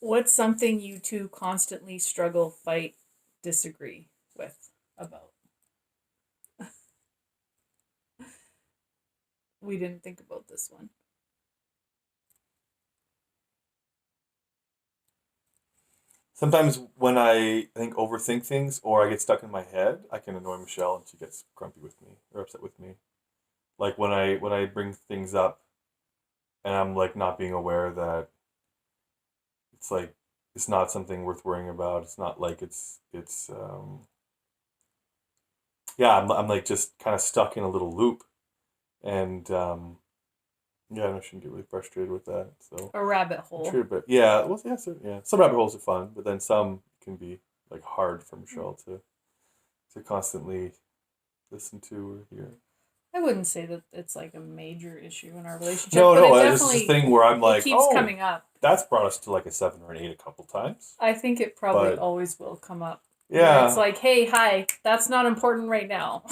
What's something you two constantly struggle, fight, disagree with about? We didn't think about this one. Sometimes when I think overthink things or I get stuck in my head, I can annoy Michelle and she gets grumpy with me or upset with me. Like when I bring things up and I'm like not being aware that it's like it's not something worth worrying about. It's not like it's yeah, I'm like just kind of stuck in a little loop and yeah, I shouldn't get really frustrated with that. So A rabbit I'm hole. sure, but yeah, well, yeah, so, yeah. Some rabbit holes are fun, but then some can be like hard for Michelle to constantly listen to or hear. I wouldn't say that it's like a major issue in our relationship, No, but no, it this is a definitely thing where I'm it like, keeps oh, coming up. that's brought us to like a 7 or an 8 a couple times, I think it probably but always will come up where it's yeah, like, "Hey, hi, that's not important right now.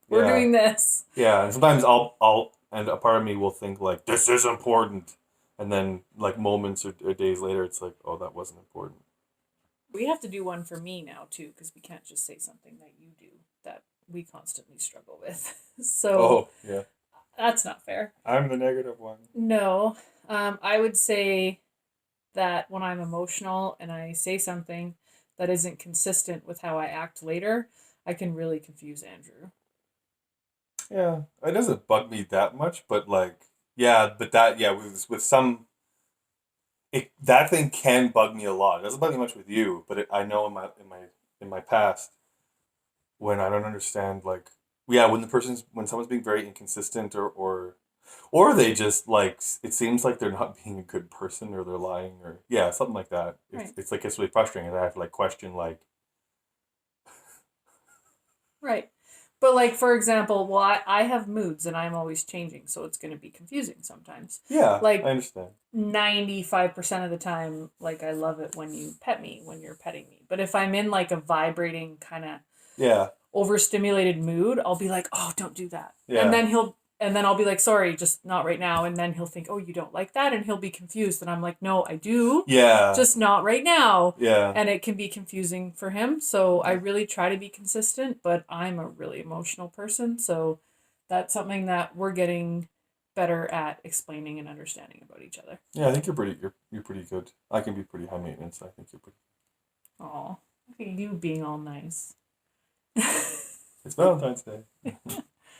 We're yeah, doing this." yeah. And sometimes I'll, and a part of me will think like this is important, and then like moments or days later, it's like, oh, that wasn't important. We have to do one for me now too because we can't just say something that you do that we constantly struggle with. So, Oh, yeah, that's not fair. I'm the negative one. No. I would say that when I'm emotional and I say something that isn't consistent with how I act later, I can really confuse Andrew. Yeah, it doesn't bug me that much, but like, yeah, but that, yeah, with some, that thing can bug me a lot. It doesn't bug me much with you, but I know in my past when I don't understand, like, yeah, when someone's being very inconsistent or they just like it seems like they're not being a good person or they're lying or yeah, something like that. Right. It's like it's really frustrating, and I have to like question like, Right. But like for example, well, I have moods and I'm always changing, so it's going to be confusing sometimes. yeah, I Like understand. 95% of the time, like I love it when you pet me, when you're petting me. But if I'm in like a vibrating kind of Yeah, overstimulated mood, I'll be like, "Oh, don't do that." yeah, And then I'll be like, "Sorry, just not right now." And then he'll think, "Oh, you don't like that?" And he'll be confused. And I'm like, "No, I do. yeah, Just not right now." yeah. And it can be confusing for him. So I really try to be consistent, but I'm a really emotional person, so that's something that we're getting better at explaining and understanding about each other. Yeah, I think you're pretty good. I can be pretty high maintenance. I think you're pretty. Oh, look at you being all nice. It's Valentine's Day.